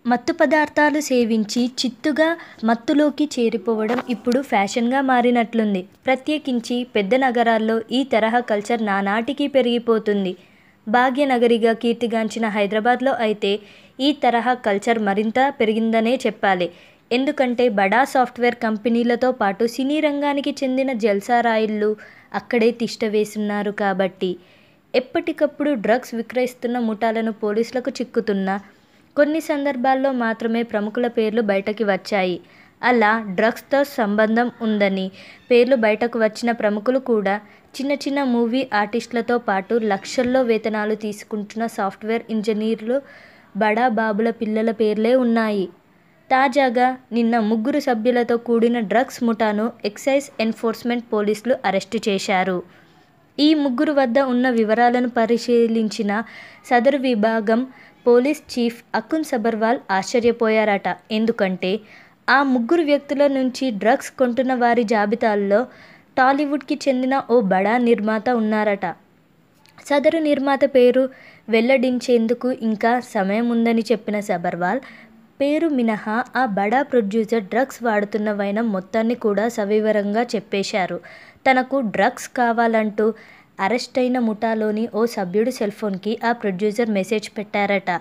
మత్తు పదార్థాలు సేవించి చిత్తుగా మత్తులోకి చేరిపోవడం ఇప్పుడు ఫ్యాషన్గా మారినట్లుంది. ప్రత్యేకించి పెద్ద నగరాల్లో ఈ తరహా కల్చర్ నానాటికీ పెరిగిపోతుంది. భాగ్యనగరిగా కీర్తిగాంచిన హైదరాబాద్లో అయితే ఈ తరహా కల్చర్ మరింత పెరిగిందనే చెప్పాలి. ఎందుకంటే బడా సాఫ్ట్వేర్ కంపెనీలతో పాటు సినీ రంగానికి చెందిన జల్సారాయుళ్లు అక్కడే తిష్టవేస్తున్నారు కాబట్టి. ఎప్పటికప్పుడు డ్రగ్స్ విక్రయిస్తున్న ముఠాలను పోలీసులకు చిక్కుతున్నా కొన్ని సందర్భాల్లో మాత్రమే ప్రముఖుల పేర్లు బయటకి వచ్చాయి. అలా డ్రగ్స్తో సంబంధం ఉందని పేర్లు బయటకు వచ్చిన ప్రముఖులు కూడా చిన్న చిన్న మూవీ ఆర్టిస్టులతో పాటు లక్షల్లో వేతనాలు తీసుకుంటున్న సాఫ్ట్వేర్ ఇంజనీర్లు, బడా బాబుల పిల్లల పేర్లే ఉన్నాయి. తాజాగా నిన్న 3 సభ్యులతో కూడిన డ్రగ్స్ ముఠాను ఎక్సైజ్ ఎన్ఫోర్స్మెంట్ పోలీసులు అరెస్టు చేశారు. ఈ 3 వద్ద ఉన్న వివరాలను పరిశీలించిన సదరు విభాగం పోలీస్ చీఫ్ అకున్ సబర్వాల్ ఆశ్చర్యపోయారట. ఎందుకంటే ఆ 3 వ్యక్తుల నుంచి డ్రగ్స్ కొంటున్న వారి జాబితాల్లో టాలీవుడ్కి చెందిన ఓ బడా నిర్మాత ఉన్నారట. సదరు నిర్మాత పేరు వెల్లడించేందుకు ఇంకా సమయం ఉందని చెప్పిన సబర్వాల్, పేరు మినహా ఆ బడా ప్రొడ్యూసర్ డ్రగ్స్ వాడుతున్న వైనం మొత్తాన్ని కూడా సవివరంగా చెప్పేశారు. తనకు డ్రగ్స్ కావాలంటూ అరెస్టైన ముఠాలోని ఓ సభ్యుడి సెల్ఫోన్కి ఆ ప్రొడ్యూసర్ మెసేజ్ పెట్టారట.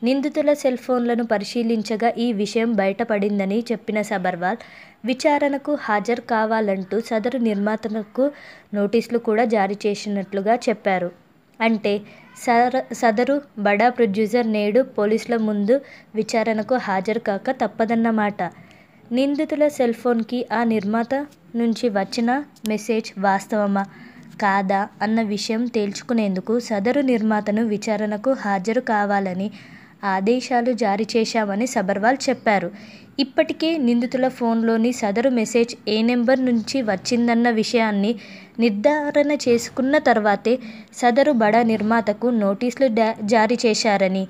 నిందితుల సెల్ఫోన్లను పరిశీలించగా ఈ విషయం బయటపడిందని చెప్పిన సబర్వాల్, విచారణకు హాజరు కావాలంటూ సదరు నిర్మాతలకు నోటీసులు కూడా జారీ చేసినట్లుగా చెప్పారు. అంటే సదరు బడా ప్రొడ్యూసర్ నేడు పోలీసుల ముందు విచారణకు హాజరు కాక తప్పదన్నమాట. నిందితుల సెల్ఫోన్కి ఆ నిర్మాత నుంచి వచ్చిన మెసేజ్ వాస్తవమా కాదా అన్న విషయం తేల్చుకునేందుకు సదరు నిర్మాతను విచారణకు హాజరు కావాలని ఆదేశాలు జారీ చేశామని సబర్వాల్ చెప్పారు. ఇప్పటికే నిందితుల ఫోన్లోని సదరు మెసేజ్ ఏ నెంబర్ నుంచి వచ్చిందన్న విషయాన్ని నిర్ధారణ చేసుకున్న తర్వాతే సదరు బడా నిర్మాతకు నోటీసులు జారీ చేశారని,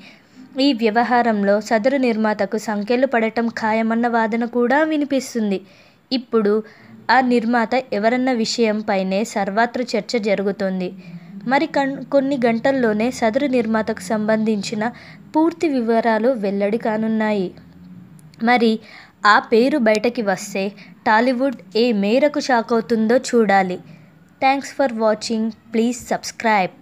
ఈ వ్యవహారంలో సదరు నిర్మాతకు సంకెళ్లు పడటం ఖాయమన్న వాదన కూడా వినిపిస్తుంది. ఇప్పుడు ఆ నిర్మాత ఎవరన్న విషయంపైనే సర్వత్రా చర్చ జరుగుతోంది. మరి కొన్ని గంటల్లోనే సదరు నిర్మాతకు సంబంధించిన పూర్తి వివరాలు వెల్లడి కానున్నాయి. మరి ఆ పేరు బయటకి వస్తే టాలీవుడ్ ఏ మేరకు షాక్ అవుతుందో చూడాలి. Thanks for watching. Please subscribe.